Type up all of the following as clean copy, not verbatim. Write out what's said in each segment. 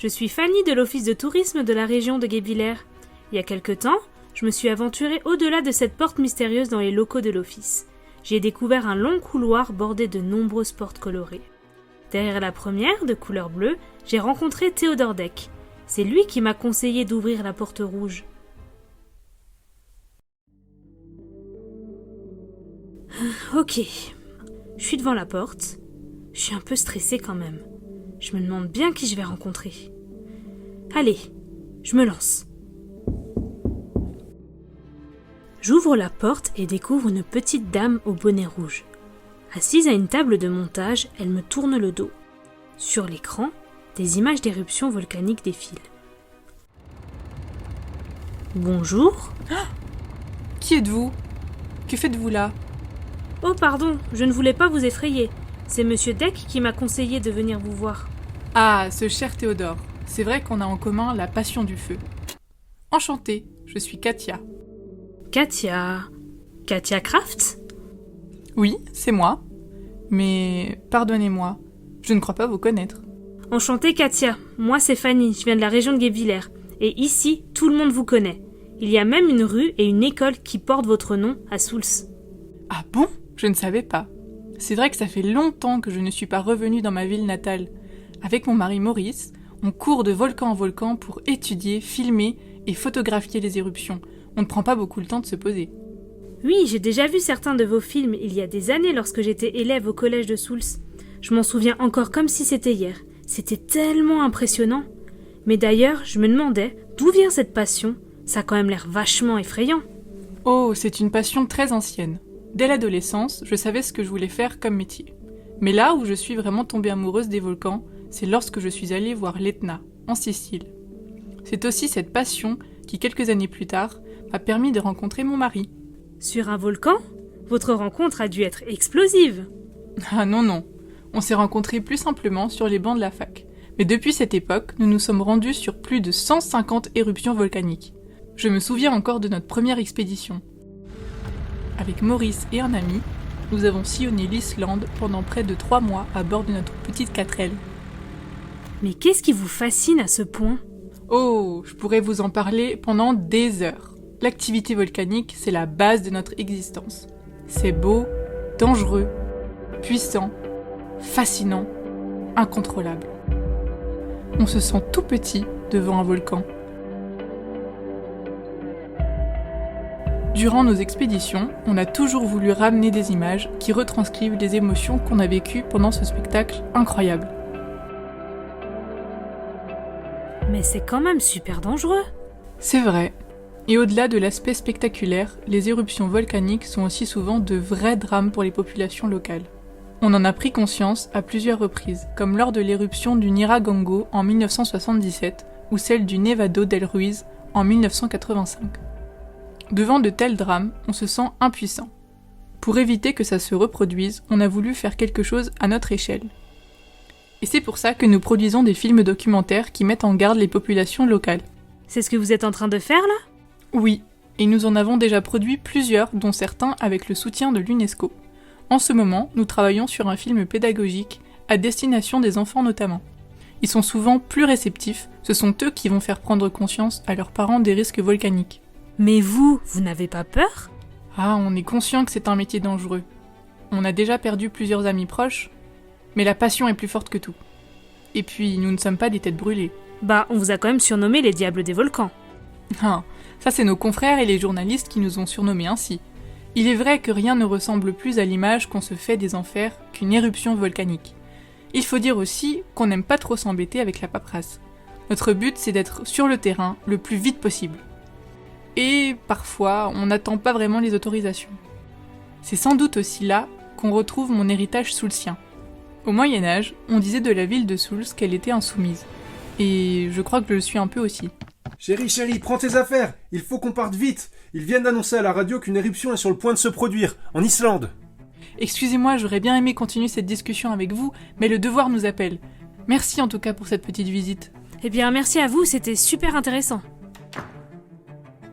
je suis Fanny de l'office de tourisme de la région de Guebwiller. Il y a quelque temps, je me suis aventurée au-delà de cette porte mystérieuse dans les locaux de l'office. J'ai découvert un long couloir bordé de nombreuses portes colorées. Derrière la première, de couleur bleue, j'ai rencontré Théodore Deck. C'est lui qui m'a conseillé d'ouvrir la porte rouge. Ok, je suis devant la porte. Je suis un peu stressée quand même. Je me demande bien qui je vais rencontrer. Allez, je me lance. J'ouvre la porte et découvre une petite dame au bonnet rouge. Assise à une table de montage, elle me tourne le dos. Sur l'écran, des images d'éruptions volcaniques défilent. Bonjour. Qui êtes-vous? Que faites-vous là? Oh pardon, je ne voulais pas vous effrayer. C'est Monsieur Deck qui m'a conseillé de venir vous voir. Ah, ce cher Théodore. C'est vrai qu'on a en commun la passion du feu. Enchantée, je suis Katia. Katia Kraft? Oui, c'est moi. Mais pardonnez-moi, je ne crois pas vous connaître. Enchantée Katia, moi c'est Fanny, je viens de la région de Guebwiller. Et ici, tout le monde vous connaît. Il y a même une rue et une école qui portent votre nom à Soultz. Ah bon? Je ne savais pas. C'est vrai que ça fait longtemps que je ne suis pas revenue dans ma ville natale. Avec mon mari Maurice, on court de volcan en volcan pour étudier, filmer et photographier les éruptions. On ne prend pas beaucoup le temps de se poser. Oui, j'ai déjà vu certains de vos films il y a des années lorsque j'étais élève au collège de Soultz. Je m'en souviens encore comme si c'était hier. C'était tellement impressionnant. Mais d'ailleurs, je me demandais d'où vient cette passion. Ça a quand même l'air vachement effrayant. Oh, c'est une passion très ancienne. Dès l'adolescence, je savais ce que je voulais faire comme métier. Mais là où je suis vraiment tombée amoureuse des volcans, c'est lorsque je suis allée voir l'Etna, en Sicile. C'est aussi cette passion qui, quelques années plus tard, m'a permis de rencontrer mon mari. Sur un volcan? Votre rencontre a dû être explosive. Ah non. On s'est rencontrés plus simplement sur les bancs de la fac. Mais depuis cette époque, nous nous sommes rendus sur plus de 150 éruptions volcaniques. Je me souviens encore de notre première expédition. Avec Maurice et un ami, nous avons sillonné l'Islande pendant près de 3 mois à bord de notre petite 4L. Mais qu'est-ce qui vous fascine à ce point? Oh, je pourrais vous en parler pendant des heures. L'activité volcanique, c'est la base de notre existence. C'est beau, dangereux, puissant, fascinant, incontrôlable. On se sent tout petit devant un volcan. Durant nos expéditions, on a toujours voulu ramener des images qui retranscrivent les émotions qu'on a vécues pendant ce spectacle incroyable. Mais c'est quand même super dangereux. C'est vrai. Et au-delà de l'aspect spectaculaire, les éruptions volcaniques sont aussi souvent de vrais drames pour les populations locales. On en a pris conscience à plusieurs reprises, comme lors de l'éruption du Nyiragongo en 1977 ou celle du Nevado del Ruiz en 1985. Devant de tels drames, on se sent impuissant. Pour éviter que ça se reproduise, on a voulu faire quelque chose à notre échelle. Et c'est pour ça que nous produisons des films documentaires qui mettent en garde les populations locales. C'est ce que vous êtes en train de faire là? Oui, et nous en avons déjà produit plusieurs, dont certains avec le soutien de l'UNESCO. En ce moment, nous travaillons sur un film pédagogique, à destination des enfants notamment. Ils sont souvent plus réceptifs, ce sont eux qui vont faire prendre conscience à leurs parents des risques volcaniques. Mais vous n'avez pas peur? Ah, on est conscient que c'est un métier dangereux. On a déjà perdu plusieurs amis proches, mais la passion est plus forte que tout. Et puis, nous ne sommes pas des têtes brûlées. Bah, on vous a quand même surnommé les diables des volcans. Ah, ça c'est nos confrères et les journalistes qui nous ont surnommés ainsi. Il est vrai que rien ne ressemble plus à l'image qu'on se fait des enfers qu'une éruption volcanique. Il faut dire aussi qu'on n'aime pas trop s'embêter avec la paperasse. Notre but c'est d'être sur le terrain le plus vite possible. Et parfois, on n'attend pas vraiment les autorisations. C'est sans doute aussi là qu'on retrouve mon héritage soultzien. Au Moyen-Âge, on disait de la ville de Soultz qu'elle était insoumise. Et je crois que je le suis un peu aussi. Chérie, prends tes affaires. Il faut qu'on parte vite. Ils viennent d'annoncer à la radio qu'une éruption est sur le point de se produire, en Islande. Excusez-moi, j'aurais bien aimé continuer cette discussion avec vous, mais le devoir nous appelle. Merci en tout cas pour cette petite visite. Eh bien, merci à vous, c'était super intéressant.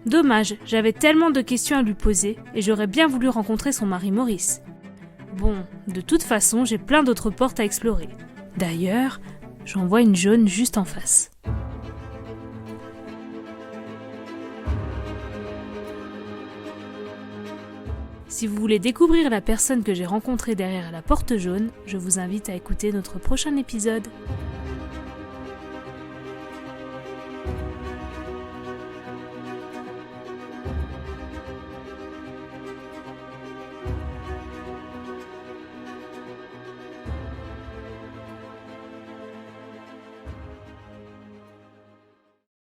Dommage, j'avais tellement de questions à lui poser et j'aurais bien voulu rencontrer son mari Maurice. Bon, de toute façon, j'ai plein d'autres portes à explorer. D'ailleurs, J'en vois une jaune juste en face. Si vous voulez découvrir la personne que j'ai rencontrée derrière la porte jaune, je vous invite à écouter notre prochain épisode.